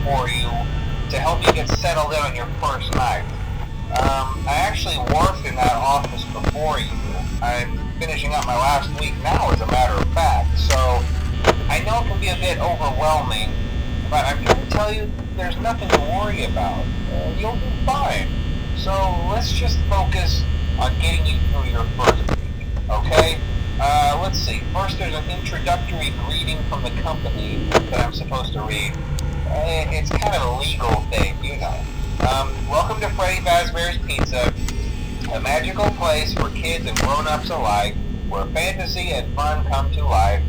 for you to help you get settled in on your first night. I actually worked in that office before you. I'm finishing up my last week now, as a matter of fact, so I know it can be a bit overwhelming, but I'm here to tell you there's nothing to worry about. You'll do fine. So let's just focus on getting you through your first week, okay? Let's see. First, there's an introductory greeting from the company that I'm supposed to read. It's kind of a legal thing, you know. Welcome to Freddy Fazbear's Pizza, a magical place for kids and grown-ups alike, where fantasy and fun come to life.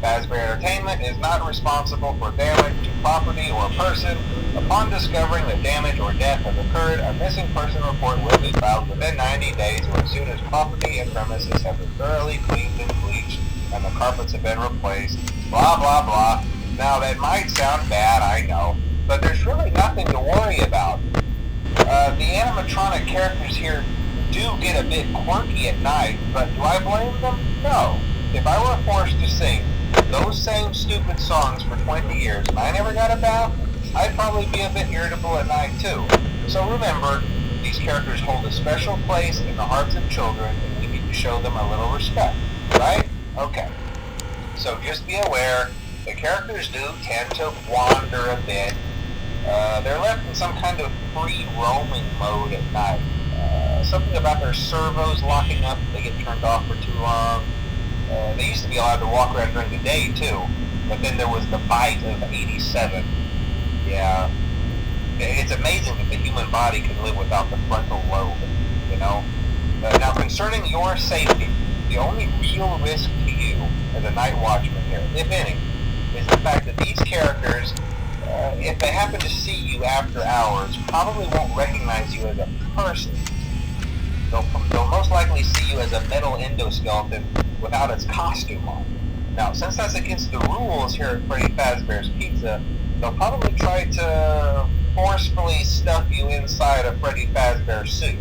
Fazbear Entertainment is not responsible for damage to property or person. Upon discovering that damage or death has occurred, a missing person report will be filed within 90 days or as soon as property and premises have been thoroughly cleaned and bleached and the carpets have been replaced. Blah, blah, blah. Now, that might sound bad, I know, but there's really nothing to worry about. The animatronic characters here do get a bit quirky at night, but do I blame them? No. If I were forced to sing those same stupid songs for 20 years and I never got a bath, I'd probably be a bit irritable at night too. So remember, these characters hold a special place in the hearts of children and we need to show them a little respect, right? Okay. So just be aware, the characters do tend to wander a bit. They're left in some kind of free roaming mode at night. Something about their servos locking up if they get turned off for too long. They used to be allowed to walk around during the day too, but then there was the bite of 87. Yeah, it's amazing that the human body can live without the frontal lobe, you know? Now, concerning your safety, the only real risk to you as a night watchman here, if any, is the fact that these characters, if they happen to see you after hours, probably won't recognize you as a person. They'll most likely see you as a metal endoskeleton without its costume on. Now, since that's against the rules here at Freddy Fazbear's Pizza, they'll probably try to forcefully stuff you inside a Freddy Fazbear suit.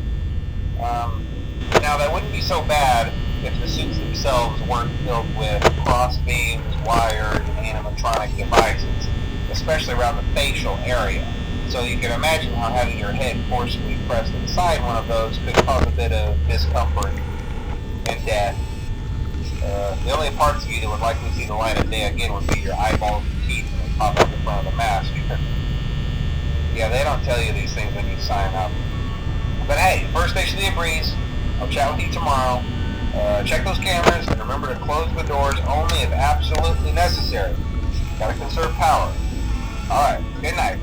Now, that wouldn't be so bad if the suits themselves weren't filled with cross beams, wires, and animatronic devices, especially around the facial area. So you can imagine how having your head forcefully pressed inside one of those could cause a bit of discomfort and death. The only parts of you that would likely see the light of day again would be your eyeballs and teeth when they pop up in front of the mask. Yeah, they don't tell you these things when you sign up. But hey, first station of the breeze. I'll chat with you tomorrow. Check those cameras and remember to close the doors only if absolutely necessary. Gotta conserve power. Alright, good night.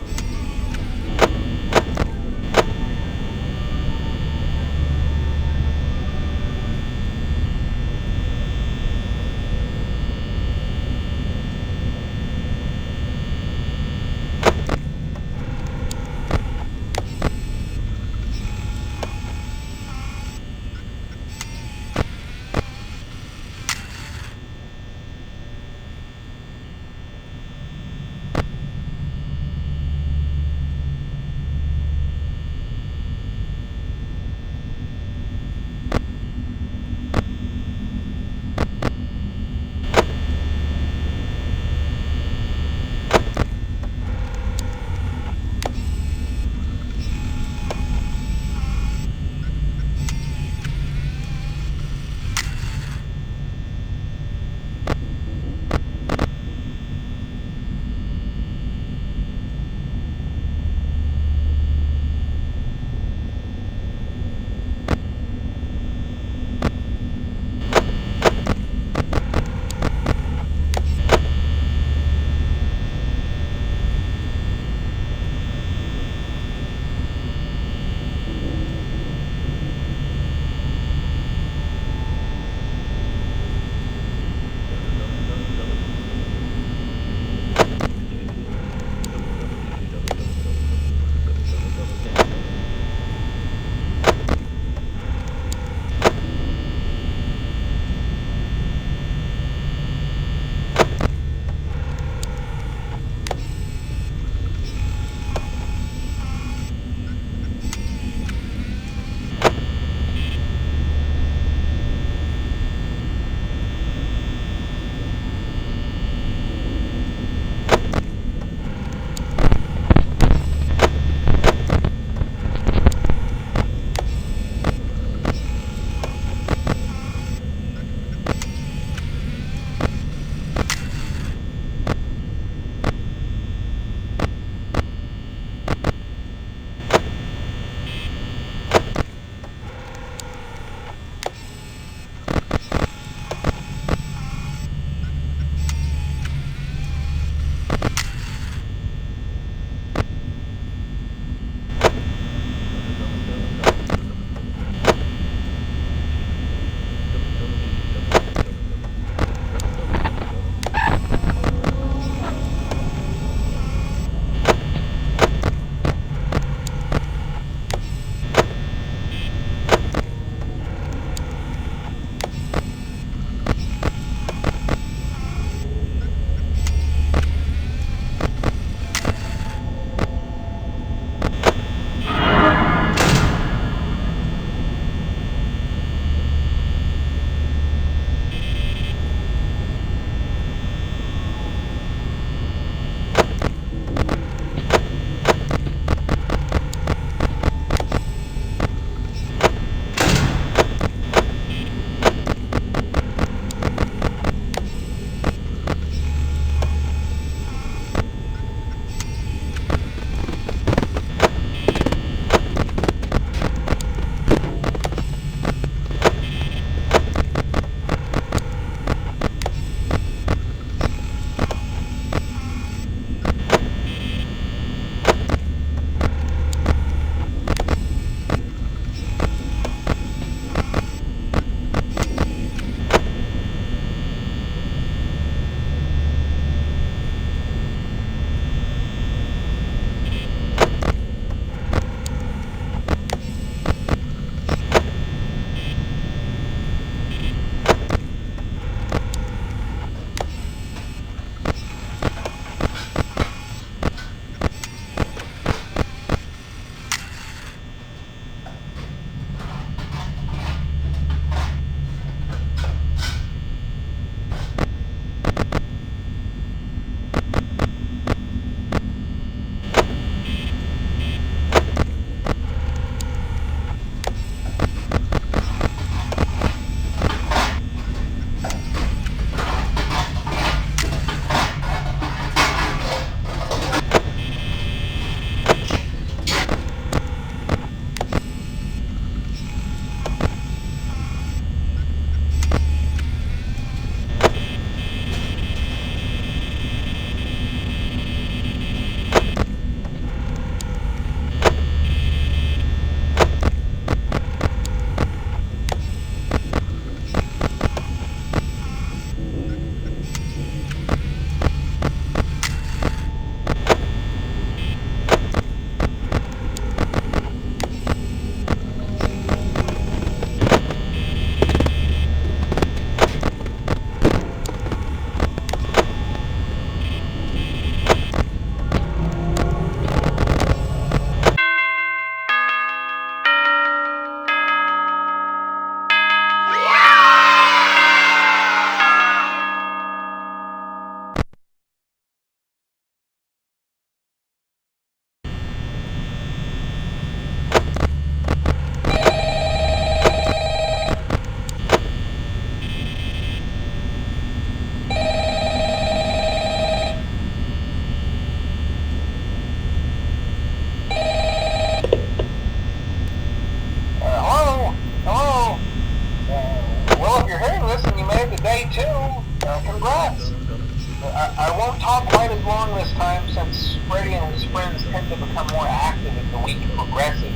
since Freddy and his friends tend to become more active as the week progresses,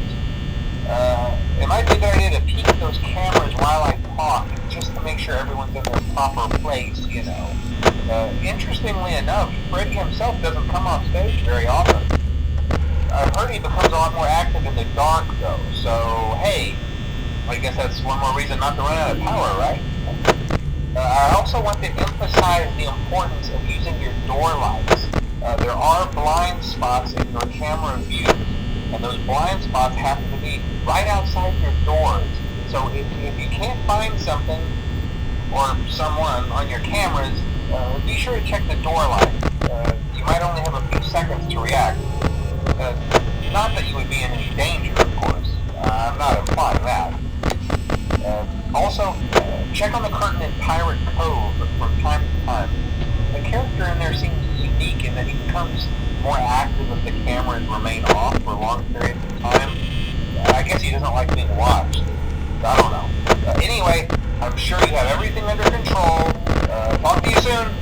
it might be a good idea to peek at those cameras while I talk, just to make sure everyone's in their proper place, you know. Interestingly enough, Freddy himself doesn't come off stage very often. I've heard he becomes a lot more active in the dark, though, so hey, I guess that's one more reason not to run out of power, right? I also want to emphasize the importance of using your door lights. There are blind spots in your camera view, and those blind spots happen to be right outside your doors. So if you can't find something or someone on your cameras, be sure to check the door light. You might only have a few seconds to react. Not that you would be in any danger, of course. I'm not implying that. Also, check on the curtain in Pirate Cove from time to time. The character in there seems unique in that he becomes more active if the cameras remain off for long periods of time. I guess he doesn't like being watched. I don't know. Anyway, I'm sure you have everything under control. Talk to you soon.